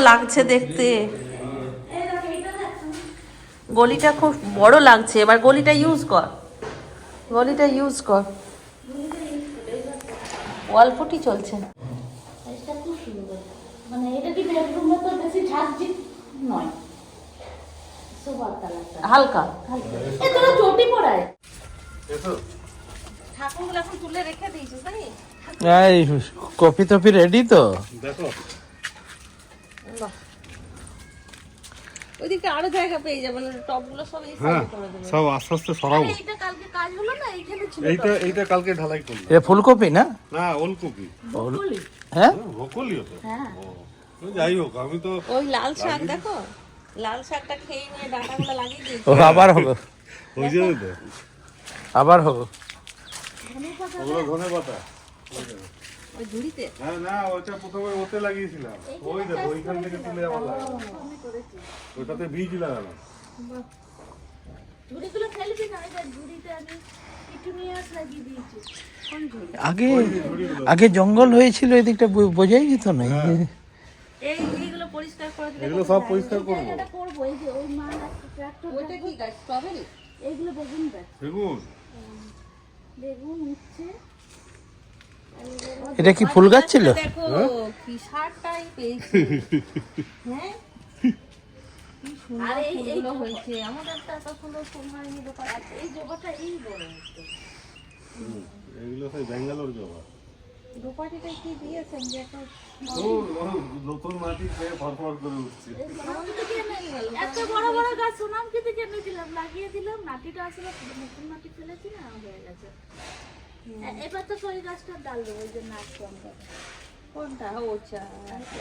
লাগছে দেখতে। গলিটা খুব বড় লাগছে, এবার গলিটা ইউজ কর, গলিটা ইউজ কর। ওয়াল ফুটি চলছে। মানে এটা কি বেডরুম তো বেশি ঝাঁকঝিক নয়, সোবার কালারটা হালকা হালকা। এ তোরা চটি পড়ায় এসো। ঠাকুরগুলো এখন তুলে রেখে দিয়েছিস নাকি? এই কপি টপি রেডি তো? দেখো ওইদিকে আরো জায়গা পেয়ে যাবেন, টপগুলো সব এই হ্যাঁ সাইডে করে দেবেন। সব আস্তে আস্তে সরাবো। এটা কালকে কাজ হলো না, এইখানে ছিল এইটা কালকে ঢালাই করবো। এ ফুলকপি না? না ওলকপি। বলি। হ্যাঁ ব্রোকলিও তো। হ্যাঁ ও, যাই হোক আমি তো ওই লাল শাক দেখো, লাল শাকটা খেয়ে নিয়ে ডাঁটাগুলো লাগিয়ে দিয়েছি। ও আবার হবে, ওই যাবে তো আবার হবে। ওগুলো ধনে পাতা। ওই ঝুড়িতে হ্যাঁ না ওটা প্রথমে ওতে লাগিয়েছিলাম, ওই দেখো ওইখান থেকে তুলে আবার লাগালাম, ওইটাতে বীজ লাগালাম। ঝুড়িগুলো ফেলবি না, এটা ঝুড়িতে আমি কিছু নিয়ে লাগিয়ে দিয়েছি। কোন ঝুড়ি? আগে আগে জঙ্গল হয়েছিল এদিকটা, বোঝাই যেত না। এইগুলো পরিষ্কার করে দিলে এগুলো সব পরিষ্কার করবো। এটা করবো, এই যে ওই মাল একটা ট্রাক্টর, ওইটা কি গাছ? স্ট্রবেরি? এইগুলো বেগুন গাছ, বেগুন বেগুন উঠছে। এটা কি ফুল গাছ ছিল? দেখো কি শাকটাই পেয়েছি। হ্যাঁ কি সুন্দর আর এই ফুলগুলো হয়েছে। আমাদের তো এত সুন্দর ফুল হয়নি দোকান। এই জবাটা এই বড় হচ্ছে। এগুলো সেই ব্যাঙ্গালোর জবা। দোপাটিটা কি দিয়েছেন যে এখন ও নতুন মাটি খেয়ে ফরফর করে উঠছে। এত বড় বড় গাছ সোনাম খেতে কিনেছিলাম, লাগিয়ে দিলাম, মাটিটা আসলে নতুন মাটি ফেলেছি না, হয়ে গেছে। এবার তো ওই গাছটার ডাল দেবো, ওই যে নাচ আমরা কোনটা? ও আচ্ছা,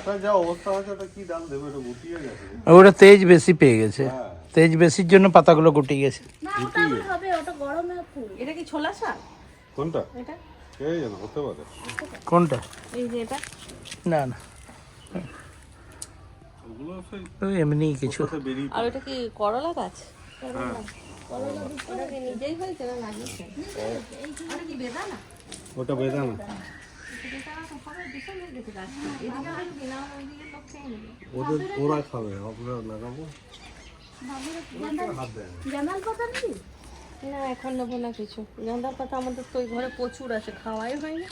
তা যা অবস্থা হয়েছে ওটা কি ডাল দেবে, ওটা গুটিয়ে গেছে। ওটা তেজ বেশি পেয়ে গেছে, হ্যাঁ তেজ বেশির জন্য পাতাগুলো গুটিয়ে গেছে। না, ওটা আবার হবে, ওটা গরমে ফুল। এটা কি ছোলা শাক? কোনটা এটা এই জানো হতে পারে। কোনটা? এই যে এটা না না, ওগুলো সেই ওই এমনি কিছু। ওটাতে বেরিয়ে আর ওটা কি করলা গাছ? হ্যাঁ ওটা কি নিজেই হয়েছে না লাগিয়েছে? ওটা কি বেদানা? ওটা বেদানা। বেদানা তো সবাই ভীষণ হয়ে গেছে গাছটা। এদিকে আর বিনা ওইদিকে লোক খেয়ে নেবে। ওরা খাবে, আমরা লাগাবো। হাত দেয় না। জানাল পাতা নেই? না এখন নেবো না কিছু। জন্দার পাতা আমাদের তো ওই ঘরে প্রচুর আছে, খাওয়াই হয় না।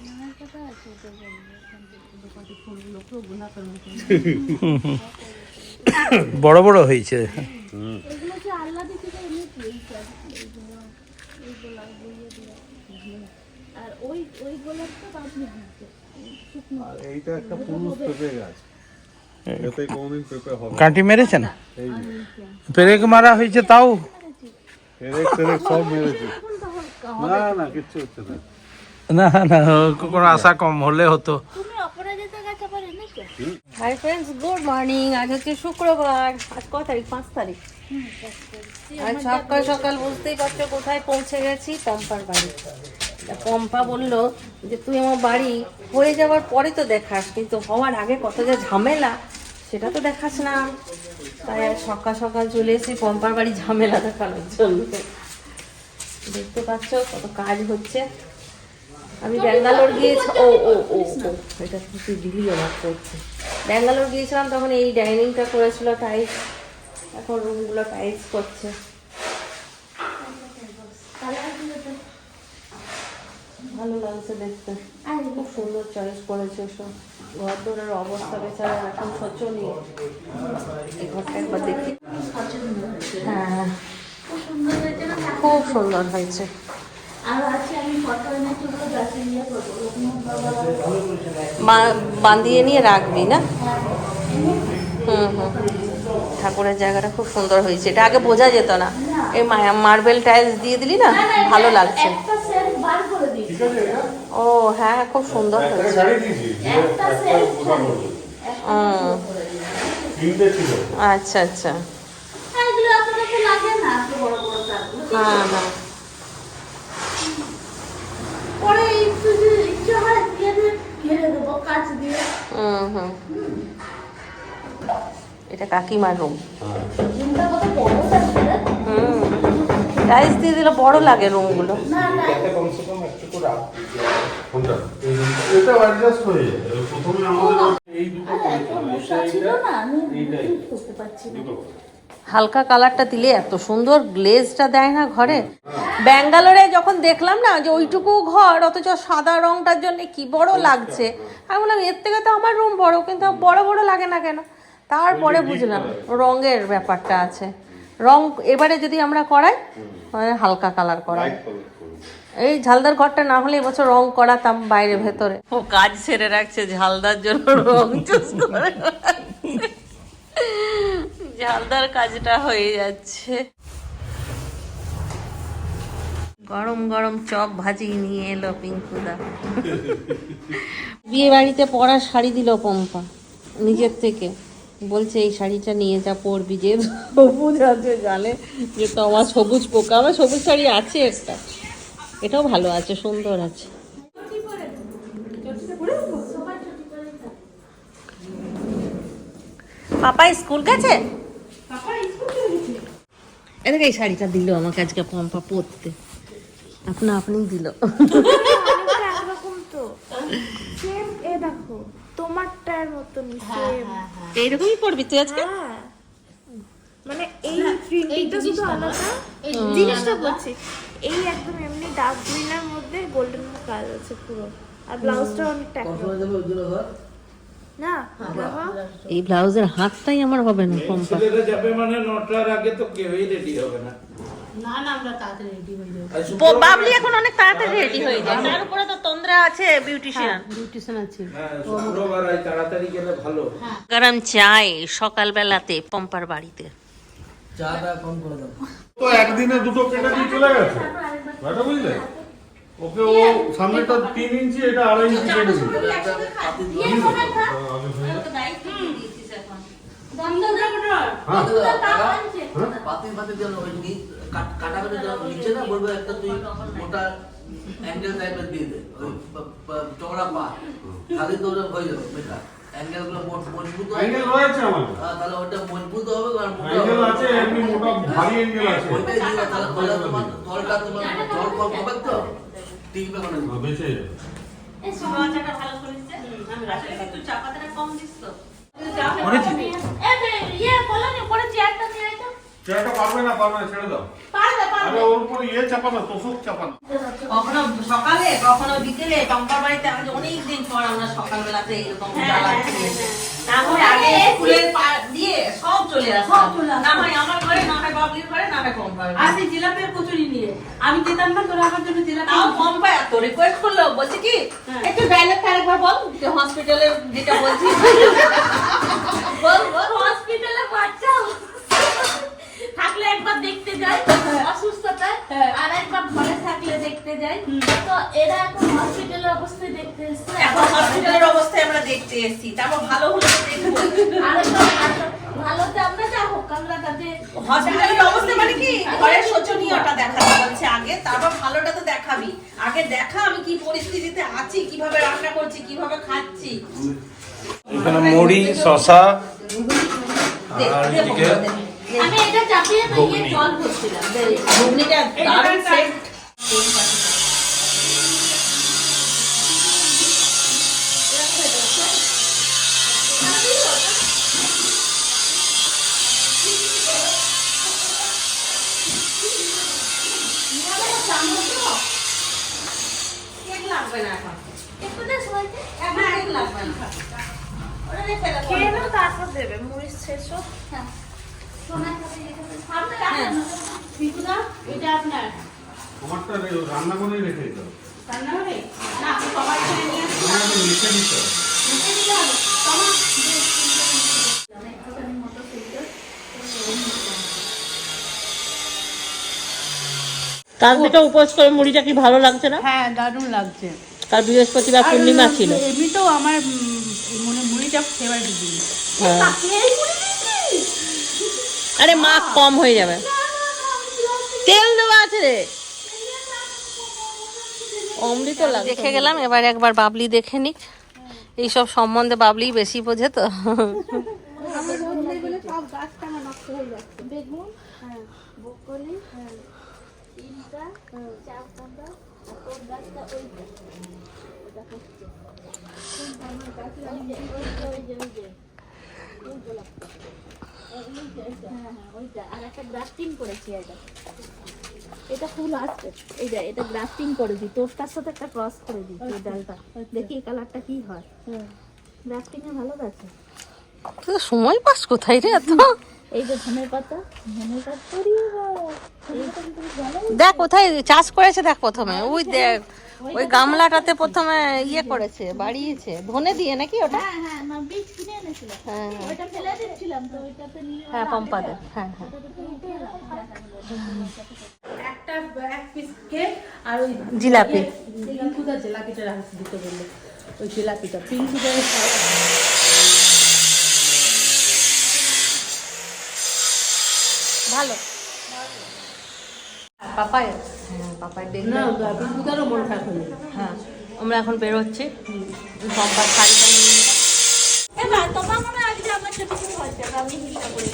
জানাল পাতা আছে তো ফুলগুলো পুরো গোলাপের মতো। বড় বড় হয়েছে। এগুলো যে আল্লাহ দিকে এনেছি, এইগুলো এইগুলো বুঝিয়ে দিলাম। আর ওই ওই গোলাপটা আপনি দিতে শুকনো। আর এইটা একটা পুরুষ পেঁপে গাছ, এতে কোনদিন পেঁপে হবে। কাঁটি মেরেছেন? এই যে পেরেক মারা হয়েছে তাও? পেরেক টেরেক সব মেরেছে। না না কিচ্ছু হচ্ছে না। না না, কোনো আশা কম হলে হতো। তুমি অপরাজিতা গাছ আবার এনেছো? Hi friends, good morning. আজ হচ্ছে শুক্রবার। আজ কত তারিখ? 5 তারিখ। আজ সকাল সকাল বুঝতেই পারছো কোথায় পৌঁছে গেছি, পম্পার বাড়ি। তা পম্পা বললো যে তুই আমার বাড়ি হয়ে যাওয়ার পরে তো দেখাস, কিন্তু হওয়ার আগে কত যে ঝামেলা সেটা তো দেখাস না। তাই আজ সকাল সকাল চলে এসেছি পম্পার বাড়ি ঝামেলা দেখানোর জন্য। দেখতে পাচ্ছ কত কাজ হচ্ছে। আমি ব্যাঙ্গালোর গিয়েছি, ও ও ও ও এটা কিছু ভিডিও না করছে। ব্যাঙ্গালোর গিয়েছিলাম তখন এই ডাইনিংটা করেছিল টাইলস, এখন রুমগুলো টাইলস করছে। ভালো লাগছে দেখতে, খুব সুন্দর চয়েস করেছে সব। ঘর দোরের অবস্থা বেচারা এখন শোচনীয়। এই ঘরটা একবার দেখি। হ্যাঁ খুব সুন্দর হয়েছে। আর আছে আমি ফটো এনেছি, ওগুলো গাছে নিয়ে করবো। বাঁধিয়ে নিয়ে রাখবি না? হুম হুম। ঠাকুরের জায়গাটা খুব সুন্দর হয়েছে, এটা আগে বোঝা যেত না। এই মার্বেল টাইলস দিয়ে দিলি না, ভালো লাগছে। একটা সেলফ বার করে দিয়েছি, ও হ্যাঁ খুব সুন্দর হয়েছে। একটা সেলফ আচ্ছা আচ্ছা। এগুলো আপনার তো লাগে না, এত বড় বড় তারগুলো। হ্যাঁ হ্যাঁ। পরে একটু যে ইচ্ছে হয় দিয়ে দিয়ে ঘিরে দেবো কাঁচ দিয়ে। হুম হুম। এটা কাকিমার রুম। রুমটা কত বড় থাকবে। হুম, টাইলস দিয়ে দিলে বড় লাগে রুমগুলো। না না, এটা কমসে কম একটু করে কোনটা এটা অ্যাডজাস্ট হয়ে যায়। প্রথমে আমাদের এই দুটো মশা ছিল না, আমি ঠিক করতে পারছি না। হালকা কালারটা দিলে এত সুন্দর গ্লেজটা দেয় না ঘরে। ব্যাঙ্গালোরে যখন দেখলাম না যে ওইটুকু ঘর অথচ সাদা রংটার জন্য কি বড় লাগছে, আমি বললাম এর থেকে তো আমার রুম বড়, কিন্তু বড় বড় লাগে না কেন। তারপরে বুঝলাম রঙের ব্যাপারটা আছে। রং এবারে যদি আমরা করাই হালকা কালার করাই, এই ঝালদার ঘরটা না হলে এবছর রং করাতাম বাইরে ভেতরে। ও কাজ সেরে রাখছে ঝালদার জন্য রং চুজ করে, ঝালদার কাজটা হয়ে যাচ্ছে। গরম গরম চপ ভাজি নিয়ে এলো পিঙ্কুদা। বিয়ে বাড়িতে পরার শাড়ি দিল পম্পা নিজের থেকে, বলছে এই শাড়িটা নিয়ে যা পরবি, যে সবুজ আছে জানে যে তো আমার সবুজ পোকা, আমার সবুজ শাড়ি আছে একটা, এটাও ভালো আছে, সুন্দর আছে। পাপা স্কুল গেছে? এদিকে এই শাড়িটা দিল আমাকে আজকে পম্পা পরতে, আপনা আপনি দিল। একরকম তো সেম, এ দেখো তোমারটার মতন সেম। এইরকমই পরবি তুই আজকে? হ্যাঁ, মানে এই প্রিন্টটা শুধু আলাদা, এই জিনিসটা বলছি, এই একদম এমনি ডার্ক গ্রিনের মধ্যে গোল্ডেন কাজ আছে পুরো, আর ব্লাউজটা অনেকটা না দেখো। এই ব্লাউজের হাতটাই আমার হবে না পম্পা। ছেলেরা যাবে মানে 9টার আগে তো কেউই রেডি হবে না। বাবলি এখন অনেক তাড়াতাড়ি রেডি হয়ে যায়, তার উপরে তো তন্দ্রা আছে, বিউটিশিয়ান আছে। হ্যাঁ, শুক্রবার আজ তাড়াতাড়ি গেলে ভালো। গরম চাই সকালবেলাতে পম্পার বাড়িতে। তো একদিনে দুটো কেটে দিয়ে চলে গেছে, ব্যাটা বুঝলে? ওকে ও সামনেটা 3 ইঞ্চি, এটা 2.5 ইঞ্চি কেটে দিল। অ্যাঙ্গেল টাইপের দিয়ে দে, ওই চওড়া পা খালি তো ওটা হয়ে যাবে বেকার। অ্যাঙ্গেল গুলো মজবুত হবে, অ্যাঙ্গেল রয়েছে আমাদের, তাহলে ওটা মজবুত হবে আর মোটা অ্যাঙ্গেল হবে। আছে, এমনি মোটা ভারী অ্যাঙ্গেল আছে, ওইটাই দিবে, তাহলে তলে তোমার তলটা তোমার জল কম হবে তো টিকবে কোনো দিন। বেঁচে যাবে। চেয়ারটা পারবে না, ছেড়ে দাও। আরে ওর উপর ইয়ে চাপা না, তোষক চাপা না। কখনো সকালে কখনো বিকেলে পম্পার বাড়িতে আজ অনেকদিন পর আমরা সকালবেলাতে এরকম জ্বালাচ্ছি। না হয় আগে স্কুলের দিয়ে সব চলে আসতাম, না হয় আমার ঘরে, না হয় বাবলির ঘরে, না হয় পম্পার ঘরে। আসি জিলাপের কচুরি নিয়ে, আমি যেতাম না তোরা আমার জন্য জিলাপি। তাও পম্পা এত রিকোয়েস্ট করলো, বলছে কি একটু ডায়লগটা আরেকবার বল, যে হসপিটালে যেটা বলছিস বল বল। হসপিটালে বাচ্চা থাকলে একবার দেখতে যাই অসুস্থতায়, আর একবার ঘরে থাকলে দেখতে যাই। তো এরা এখন হসপিটালের অবস্থায় দেখতে এসছে। এখন হসপিটালের অবস্থায় আমরা দেখতে এসেছি, তারপর ভালো হলে তো দেখবো। আর ভালোতে আমরা যাবো, আমরা তাদের হসপিটালের অবস্থা মানে কি ঘরের শোচনীয়টা দেখাতে বলছে আগে, তারপর ভালোটা তো দেখাবি। আগে দেখা আমি কি পরিস্থিতিতে আছি, কিভাবে রান্না করছি, কিভাবে খাচ্ছি। এখানে মুড়ি, শসা আর এদিকে আমি এটা চাপিয়ে দিয়ে জল ভরছিলাম। ঘুগনিটা দারুণ সেট। লাগবে না এখন, একটু দে সবাইকে। এখন কেক লাগবে না, ওটা রেখে দাও। খেয়ে নাও, তারপর দেবে মরিচ শেষ হোক। হ্যাঁ সোনা খাবে, সামনে রাখেন বিকুদা, এটা আপনার তোমারটা রান্না করেই রেখে দিতে হবে। রান্নাঘরে না, সবাই করে নিয়ে আসি। তোমাকে লিখে দিতে হবে। নিতে দিতে হবে তোমার একটুখানি মতো ফিল্টার। কাল থেকে উপোস করে মুড়িটা কি ভালো লাগছে না? হ্যাঁ, দারুণ লাগছে। কাল বৃহস্পতিবার পূর্ণিমা ছিল। এমনিতেও আমার মুড়িটা ফেভারিট জিনিস। হ্যাঁ। আরে মা কম হয়ে যাবে, তেল দেওয়া আছে রে। অমৃত লাগে। দেখে গেলাম, এবার একবার বাবলি দেখে নিক। এইসব সম্বন্ধে বাবলি বেশি বোঝে তো। বেগুন, হ্যাঁ, ব্রোকলি, হ্যাঁ, তিনটা, চার পাতা, তোর গাছটা ওইটা, ওটা হচ্ছে আমার গাছ হ্যাঁ ওইটা আর একটা গ্রাফটিং করেছি এটা ফুল আসছে এটা গ্রাফটিং করেছি তোরটার সাথে একটা ক্রস করে দিচ্ছি এই ডালটা দেখি এই কালারটা কি হয় গ্রাফটিং এ ভালো আছে তুই তো সময় পাস কোথায় রে এত? এই যে ধনের পাতা দেখ কোথায় চাষ করেছে দেখ প্রথমে ওই দেখ ওই গামলাটাতে প্রথমে ইয়ে করেছে বাড়িয়েছে ধনে দিয়ে নাকি ওটা? হ্যাঁ না বীজ কিনে এনেছিলাম হ্যাঁ ওইটা ফেলে দিচ্ছিলাম তো ওইটাতে নিয়ে হ্যাঁ পম্পাদের হ্যাঁ হ্যাঁ একটা এক পিস কেক আর ওই জিলাপি পিঙ্কুদা জিলাপিটা রাখতে দিতে বললে ওই জিলাপিটা পিঙ্কুদা ভালো পাপায় হ্যাঁ পাপায় দেখলে না পিঙ্কুদারও মন খারাপ হয়ে যাবে। হ্যাঁ আমরা এখন বেরোচ্ছি পম্পার শাড়িটা নিয়ে নিলাম। তোমার মনে হয় আজকে আমার সাথে কিছু হয়েছে আমি হিলটা করে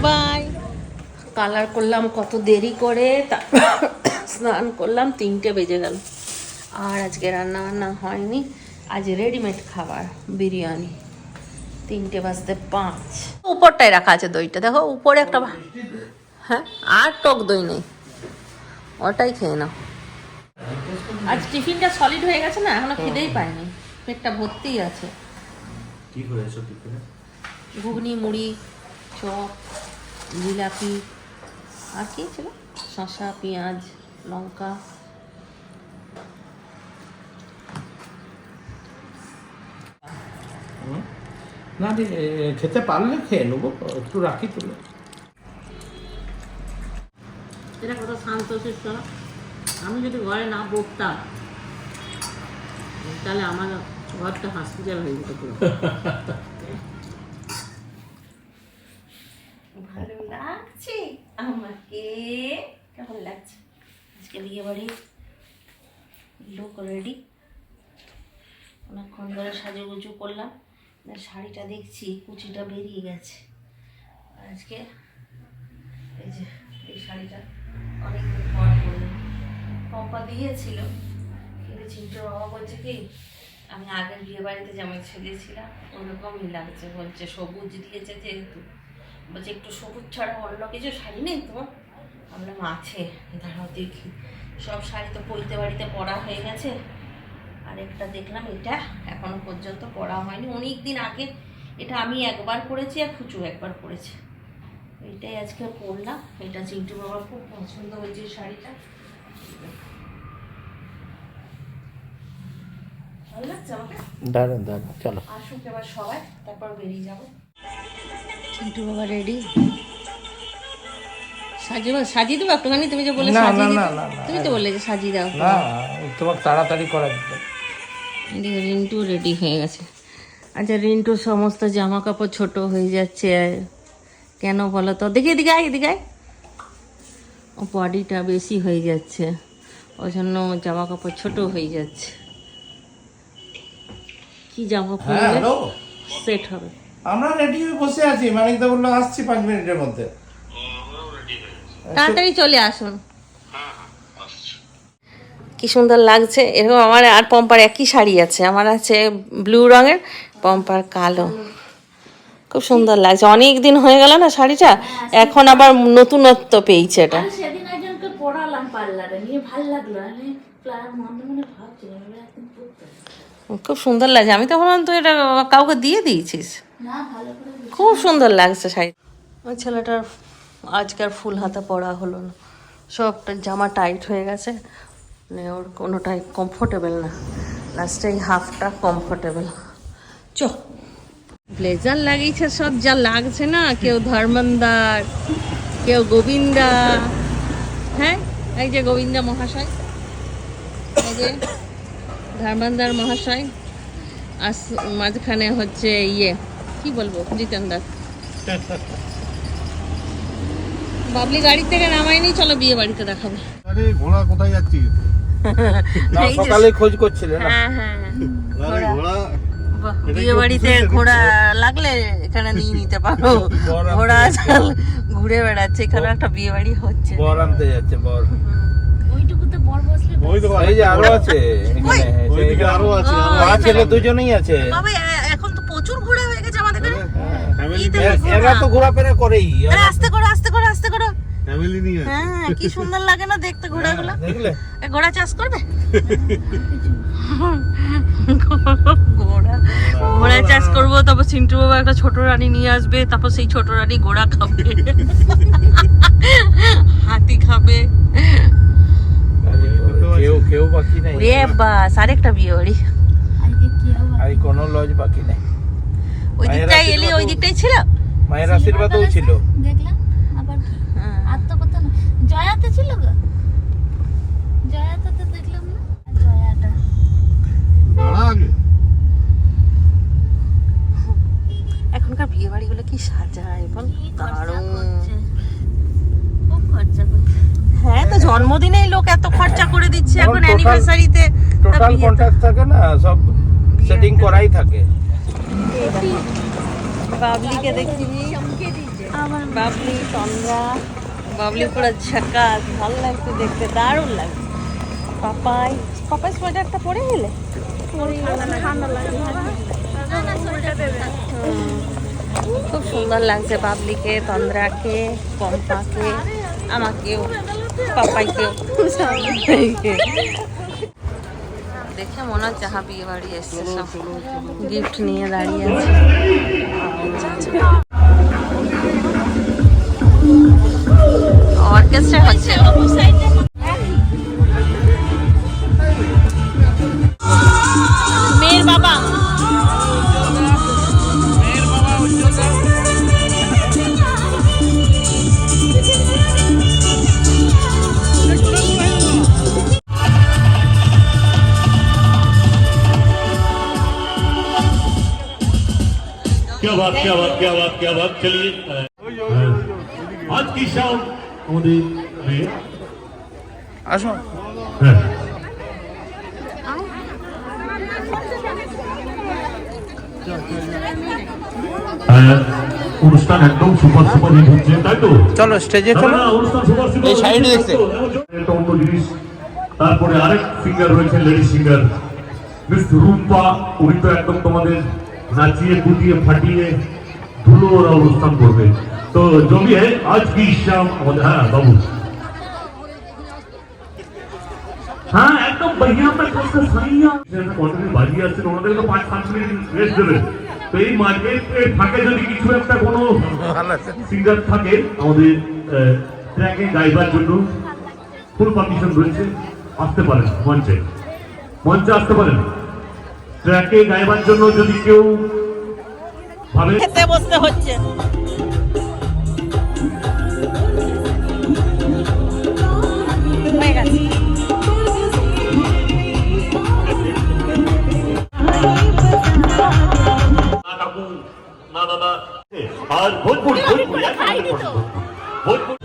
বাই কালার করলাম কত দেরি করে স্নান করলাম 3টে বেজে গেল আর আজকে রান্না বান্না হয়নি আজ রেডিমেড খাবার বিরিয়ানি 3:05 উপরটায় রাখা আছে দইটা দেখো উপরে একটা হ্যাঁ আর টক দই নেই ওটাই খেয়ে নাও আজ টিফিনটা সলিড হয়ে গেছে না এখনো খিদেই পাইনি পেটটা ভর্তিই আছে কি করেছো টিফিনে? ঘুগনি মুড়ি চপ জিলাপি আর কি ছিল শসা পেঁয়াজ লঙ্কা না খেতে পারলে খেয়ে নেবো একটু রাখি তুলে। এটা কত শান্ত শিষ্ট আমি যদি ঘরে না বসতাম তাহলে আমার ঘরটা হসপিটাল হয়ে যেত পুরো ভালো লাগছে আমাকে কেমন লাগছে আজকে বিয়ে বাড়ি লুক রেডি অনেকক্ষণ ধরে সাজুগুজু করলাম শাড়িটা দেখছি কুচিটা বেরিয়ে গেছে আজকে এই যে এই শাড়িটা অনেকদিন পর পরলাম পম্পা দিয়েছিল কিন্তু চিন্তার অভাব হচ্ছে কি আমি আগের বিয়ে বাড়িতে যেমন ছেড়েছিলাম ওরকমই লাগছে বলছে সবুজ দিয়েছে যেহেতু বলছে একটু সবুজ ছাড়া অন্য কিছু শাড়ি নেই তোমার আমরা আছে দাঁড়াও দেখি সব শাড়ি তো পৈতে বাড়িতে পরা হয়ে গেছে আরেকটা দেখলাম এটা এখনো পর্যন্ত পরা হয়নি অনেক দিন আগে এটা আমি একবার পরেছি আর ফুচু একবার পরেছে এইটাই আজকে পরলাম এটা চিন্টু বাবার খুব পছন্দ হয়েছে শাড়িটা ভালো লাগছে আমাকে দাঁড়ান দাঁড়ান চলো আসুক এবার সবাই তারপর বেরিয়ে যাবো চিন্টু বাবা রেডি সাজিয়ে দেবো একটুখানি তুমি যে বলে সাজিয়ে দিতে তুমি তো বললে যে সাজিয়ে দাও না তোমার তাড়াতাড়ি করা দিতে এদিকে রিন্টু রেডি হয়ে গেছে আচ্ছা রিন্টুর সমস্ত জামা কাপড় ছোট হয়ে যাচ্ছে কেন বলো তো দেখি এদিকে আয় এদিকে আয় ও বডিটা বেশি হয়ে যাচ্ছে ওই জন্য জামা কাপড় ছোট হয়ে যাচ্ছে কি জামা পরলে সেট হবে আমরা রেডি হয়ে বসে আছি মানিকদা বললো আসছি 5 মিনিটের মধ্যে তাড়াতাড়ি চলে আসুন কি সুন্দর লাগছে এরকম আমার আর পম্পার একই শাড়ি আছে আমার আছে ব্লু রঙের পম্পার কালো খুব সুন্দর লাগছে অনেক দিন হয়ে গেল না শাড়িটা এখন আবার নতুনত্ব পেয়েছে এটা আমি সেদিন একজনকে পড়ালাম পার্লারে নিয়ে ভালো লাগলো আমি মনে মনে ভাবছিলাম এখন পড়তে খুব সুন্দর লাগছে আমি তো ভাবলাম তুই এটা কাউকে দিয়ে দিয়েছিস না ভালো করে খুব সুন্দর লাগছে শাড়ি ওই ছেলেটার আজকাল ফুল হাতা পরা হলো না সবটা জামা টাইট হয়ে গেছে মানে ওর কোনোটাই কমফোর্টেবল না লাস্টে এই হাফটা কমফোর্টেবল চ ব্লেজার লাগিয়েছে সব যা লাগছে না কেউ ধর্মন্দার কেউ গোবিন্দা হ্যাঁ এই যে গোবিন্দা মহাশয় এই যে ধর্মন্দার মহাশয় আর মাঝখানে হচ্ছে ইয়ে কি বলবো জিতেন্দার বাবলি গাড়ি থেকে নামাইনি চলো বিয়ে বাড়িতে দেখাবো আরে ঘোড়া কোথায় যাচ্ছিস? সকালে খোঁজ করছিলে না হ্যাঁ হ্যাঁ আরে ঘোড়া বিয়ে বাড়িতে ঘোড়া লাগলে এখানে নিয়ে নিতে পারো ঘোড়া ঘুরে বেড়াচ্ছে এখানে একটা বিয়ে বাড়ি হচ্ছে বর আনতে যাচ্ছে বর ওইটুকুতে বড় বসলে ওই তো এই যে আরো আছে এখানে ওইদিকে আরো আছে মা ছেলে দুজনেই আছে বাবা এখন তো প্রচুর ঘোড়া হয়ে গেছে আমাদের এখানে এরা তো ঘোরাফেরা করেই। আরে আস্তে করো আস্তে করো আস্তে করো। ফ্যামিলি নিয়ে হ্যাঁ কি সুন্দর লাগে না দেখতে ঘোড়াগুলো। দেখলে ঘোড়া চাষ করবে? ঘোড়া ঘোড়া চাষ করবো, তারপর চিন্টু বাবা একটা ছোট রানী নিয়ে আসবে, তারপর সেই ছোট রানী ঘোড়া খাবে, হাতি খাবে। কেউ বাকি নাই, রে বাস আরেকটা বিয়ে বাড়ি। আর কোনো লজ বাকি নাই। ওই দিকটাই এলি, ওই দিকটাই ছিল। মায়ের আশীর্বাদও ছিল। দেখলাম আবার কি আর তো কথা না। জয়াতে ছিল গো, জয়াতে তো দেখলাম না। জয়াটা ভাড়া আগে এখনকার বিয়ে বাড়িগুলো কি সাজায় বল, দারুণ। খুব খরচা করছে। হ্যাঁ তো জন্মদিনেই লোক এত খরচা করে দিচ্ছে, এখন total- অ্যানিভার্সারিতে টোটাল কন্ট্রাক্ট থাকে না, সব সেটিং করাই থাকে। বাবলিকে দেখছিবি, আমার বাবলি তন্দ্রা, বাবলি পুরো ঝাকাস, ভালো লাগছে দেখতে, দারুণ লাগছে। পাপাই পাপাই সোয়েটারটা পরে গেলে ঠান্ডা লাগে। খুব সুন্দর লাগছে বাবলিকে, তন্দ্রাকে, পম্পাকে, আমাকেও, পাপাইকেও। দেখে মনে হচ্ছে হা বিয়ে বাড়ি এসছে, সব গিফট নিয়ে দাঁড়িয়ে আছে। অর্কেস্ট্রা হচ্ছে। মেয়ের বাবা क्या बात क्या बात क्या बात क्या बात। चलिए आज की शाम আমাদের আসো অনুষ্ঠান একদম সুপার সুপার হিট হচ্ছে, তাই তো? চলো স্টেজে চলো। অনুষ্ঠান সুপার সুপার এই সাইডে দেখতে। একটা অন্য জিনিস। তারপরে আরেক সিঙ্গার রয়েছে, লেডি সিঙ্গার মিস রুম্পা। উনি তো একদম তোমাদের নাচিয়ে কুটিয়ে ফাটিয়ে ধুলো ওরা অনুষ্ঠান করবে। তো জমিয়ে আজ কি শাম আমাদের। হ্যাঁ বাবু, হ্যাঁ একদম बढ़िया पे कसकर साइया কন্টিনিউ বাজিয়ে আসছেন, ওনাদের তো 5 মিনিট রেস্ট দেবে। তো এই মার্কেটে ফাঁকে যদি কিছু একটা কোনো সিঙ্গার থাকে আমাদের ট্র্যাকে গাইবার জন্য, ফুল পারমিশন রয়েছে, আসতে পারেন মঞ্চে, মঞ্চে আসতে পারেন ট্র্যাকে গাইবার জন্য। যদি কেউ ভাবে খেতে বসতে হচ্ছে। হয়ে গেছে। না কাকু না দাদা, আর ভোজপুর ভোজপুর ভোজপুর।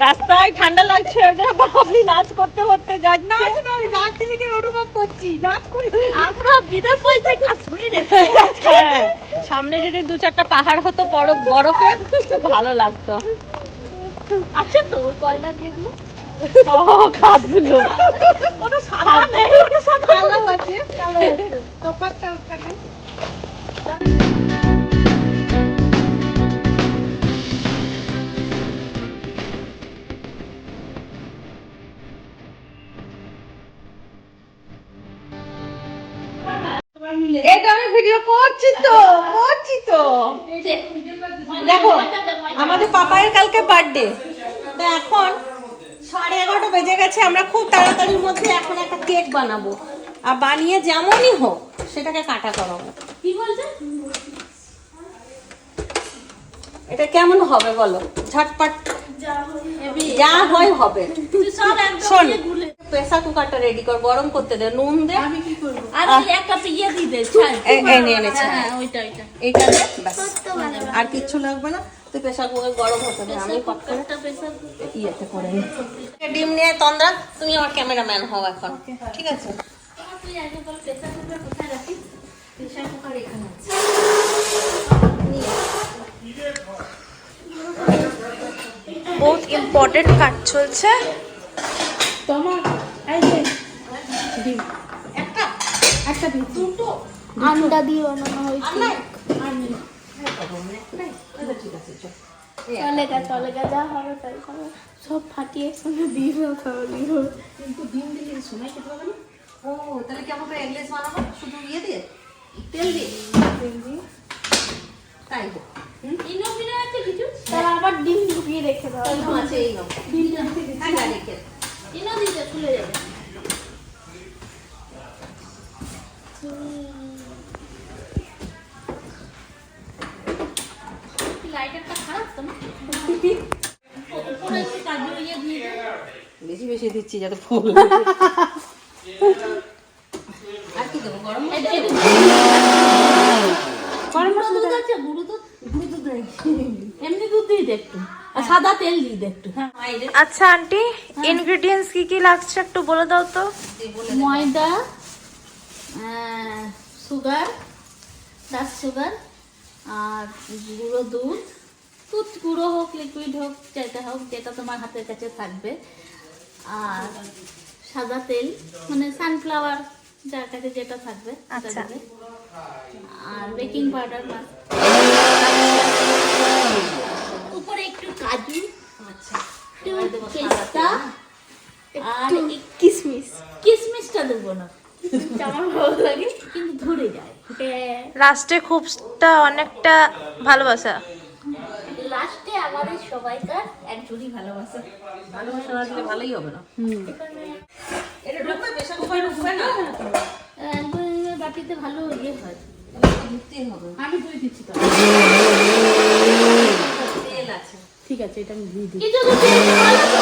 রাস্তায় ঠান্ডা লাগছে, বাবলি নাচ করতে করতে যাচ্ছে। নাচ থেকে অনুভব করছি, নাচ করে আমরা বিনা পয়সায় কাজ করে রেখে। সামনে যদি 2-4টা পাহাড় হতো বরফের, ভালো লাগতো। আচ্ছা তো কয়লা দিয়ে দিলো খাদগুলো ওটা সাদা নেই, ওটা সাদা কালো আছে, কালো আছে। তফাৎটা ওখানে। এটা আমি ভিডিও করছি তো। দেখো আমাদের পাপায়ের কালকে বার্থডে, তো এখন 11:30 বেজে গেছে। আমরা খুব তাড়াতাড়ির মধ্যে এখন একটা কেক বানাবো, আর বানিয়ে যেমনই হোক সেটাকে কাটা করাবো। কি বলছে? এটা কেমন হবে বলো? ঝটপট যা হয় হবে। তুই সব একদম শোন, দিয়ে গুলে। প্রেসার কুকারটা রেডি কর, গরম করতে দে, নুন দে। আমি কি করব? আর তুই এক কাপ ইয়ে দিয়ে দে, ছাই। এই নিয়ে এনেছে, হ্যাঁ, ওইটা। এইটা দে, ব্যাস। আর কিচ্ছু লাগবে না। তুই প্রেসার কুকার গরম হতে দে, আমি পট করে একটা প্রেসার ইয়েতে করে নিই। ডিম নিয়ে তন্দ্রা, তুমি আমার ক্যামেরাম্যান হও এখন, ঠিক আছে? তুই আগে বল প্রেসার কুকার কোথায় রাখিস? প্রেসার কুকার এখানে আছে। বহুত ইম্পর্টেন্ট কাজ চলছে। তোমার এই যে ডিম একটা ডিম, দুটো আন্ডা দিয়ে বানানো হয়েছে। ঠিক আছে, চল। চলেগা যা হবে তাই হবে। সব ফাটিয়ে একসঙ্গে দিয়ে দাও তাহলে হবে। কিন্তু ডিম দিলে সময় খেতে হবে না। ও তাহলে কেমন করে এগলেস বানাবো? শুধু ইয়ে দিয়ে, তেল দিয়ে? তাই হোক। ইনো ফিনো আছে কিছু? তাহলে আবার ডিম ঢুকিয়ে রেখে দাও। ইনো আছে, এই নাও। হ্যাঁ, রেখে। ইনো দিতে খুলে যাবে। লাইটারটা খারাপ তো না? উপরে একটু কাজু ইয়ে দিয়ে দে। বেশি বেশি দিচ্ছি যাতে ফুল। আর কি দেবো? গরম মশলা দেবো? গুঁড়ো দুধ আছে, গুঁড়ো দুধ? এমনি দুধ দিয়ে দে একটু, আর সাদা তেল দিয়ে দে একটু। আচ্ছা আন্টি, ইনগ্রেডিয়েন্টস কি কি লাগছে একটু বলে দাও তো। ময়দা, সুগার, ডাস্ট সুগার, আর গুঁড়ো দুধ, দুধ গুঁড়ো হোক লিকুইড হোক যেটা হোক, যেটা তোমার হাতের কাছে থাকবে, আর সাদা তেল মানে সানফ্লাওয়ার যার কাছে যেটা থাকবে সেটা আচ্ছা। দেবে। আর বেকিং পাউডার, উপরে একটু কাজু, আচ্ছা, একটু পেস্তা, আর কিসমিস। কিশমিশটা দেবো না, আমার ভালো লাগে কিন্তু ধরে যায়। লাস্টে খুবটা অনেকটা ভালোবাসা। লাস্টে আমাদের সবাইকার এক ঝুড়ি ভালোবাসা। ভালোবাসা না দিলে ভালোই হবে না। এটা ঢুকবে, প্রেসার কুকারে ঢুকবে না। অ্যালুমিনিয়ামের বাটিতে ভালো ইয়ে হয়। ঢুকতেই হবে। আমি ধুয়ে দিচ্ছি তো। তেল আছে। ঠিক আছে, এটা আমি ধুয়ে দিই। কিছু তো তেল ভালো তো।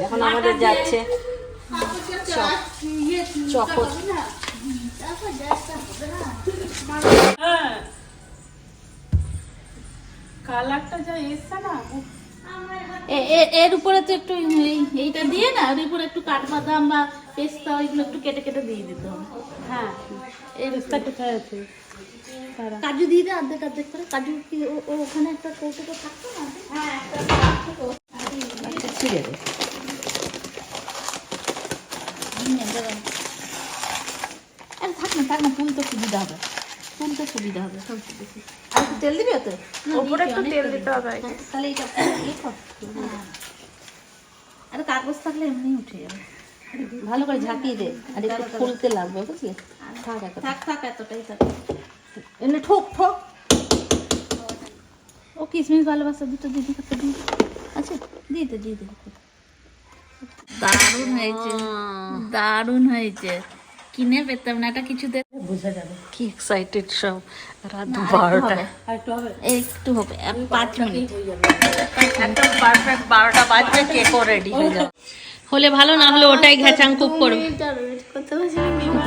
এখন আমাদের যাচ্ছে চকো। কালারটা যা এসছে না, এর উপরে তো একটু এইটা দিয়ে না, এর উপরে একটু কাঠবাদাম বা পেস্তা ওইগুলো একটু কেটে কেটে দিয়ে দিতে হবে। হ্যাঁ এসটা কোথায় আছে? কাজু দিয়ে দে অর্ধেক অর্ধেক করে। কাজু কি ওখানে একটা কৌটোতে থাকতো না? হ্যাঁ, ছিঁড়ে দে। থাক না তুলতে সুবিধা হবে, আর একটু তেল দিবি ওতে? উপরে একটু তেল দিতে হবে আগে। তাহলে এটা ইয়ে কর। আর কাগজ থাকলে এমনি উঠে যাবে। ভালো করে ঝাঁকিয়ে দে, আর একটু ফুলতে লাগবে, বুঝলি? থাক এখন। থাক এতটাই থাক। এমনি ঠোক ঠোক। ও কিশমিশ ভালোবাসা, দুটো দিদি করতে দিই। আচ্ছা দিয়ে দে। দারুণ হয়েছে। কিনে পেতাম না, এটা কিছু দে। কি এক্সাইটেড সব। রাত 12টা। আর একটু হবে। একটু হবে, 5 মিনিট। একদম পারফেক্ট 12টা বাজবে, কেকও রেডি হয়ে যাবে। হলে ভালো, না হলে ওটাই ঘ্যাচাং কুক করবে।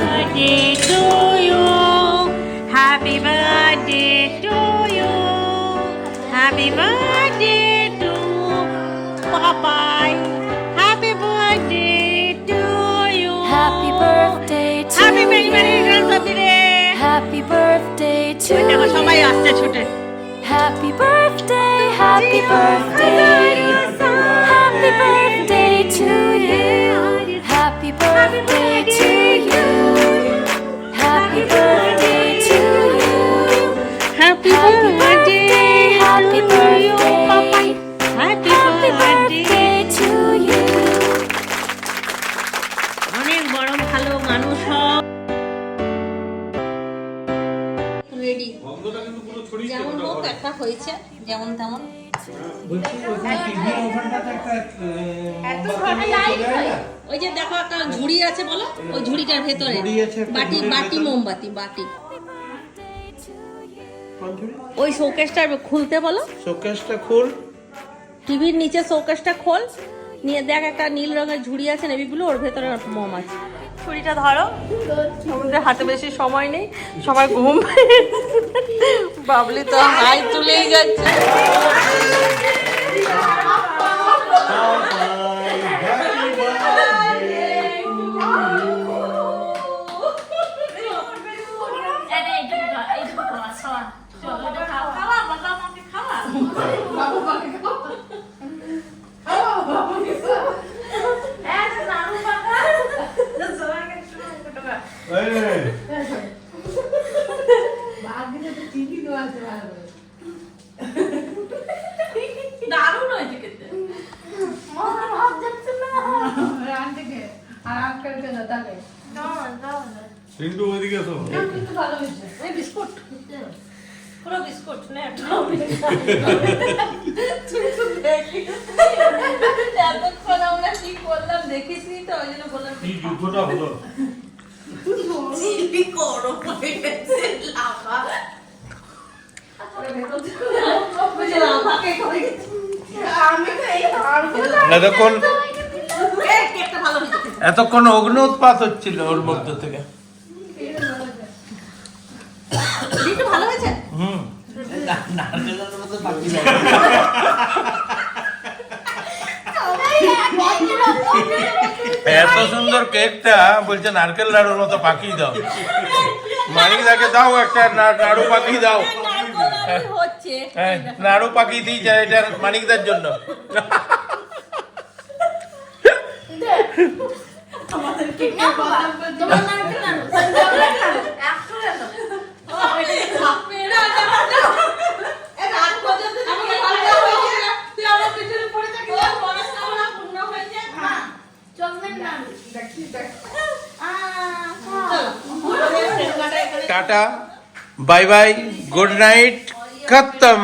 Birthday to you, happy birthday to you, happy birthday to Papai, happy birthday to you, Happy birthday to happy many many returns of the day, Happy birthday দেখো সবাই আসছে ছুটে। Happy birthday, happy birthday, happy birthday to you, happy birthday to you, happy birthday to you, happy happy birthday, happy birthday, happy happy birthday to you. অনেক বড় ভালো মানুষ সব ready গন্ধটা কিন্তু পুরো ছড়িয়ে যেমন হোক একটা হয়েছে যেমন তেমন। বলছি ওখানে টিভি ওখানটাতে একটা ওই যে দেখো একটা ঝুড়ি আছে বলো, ওই ঝুড়িটার ভেতরে ঝুড়ি আছে, একটা বাটি ঝুড়ির বাটি ভেতরে? মোমবাতি বাটি ওই শোকেসটা খুলতে বলো, শোকেসটা খুল। টিভির নিচে শোকেসটা খোল, নিয়ে দেখ একটা নীল রঙের ঝুড়ি আছে নেভি ব্লু, ওর ভেতরে মোম আছে। ছুরিটা ধরো, আমাদের হাতে বেশি সময় নেই, সবাই ঘুম। বাবলি তো হাই তুলেই যাচ্ছে। দারুণ হয়েছে খেতে। কিন্তু ওইদিকে এসো। এই বিস্কুট পুরো বিস্কুট নে এতক্ষণ আমরা কি করলাম দেখিস নি তো, ওই জন্য বললাম কি যুদ্ধটা হলো? এতক্ষণ এতক্ষণ অগ্নি উৎপাত হচ্ছিল ওর মধ্য থেকে। ভালো হয়েছে। এত সুন্দর কেকটা বলছে নারকেল নাড়ুর মতো পাকিয়ে দাও। মানিকদাকে দাও একটা নাড়ু পাকিয়ে দাও। হচ্ছে হ্যাঁ, নাড়ু পাকিয়ে দিয়েছে এটা মানিকদার জন্য। Tata, bye bye, good night, খতম।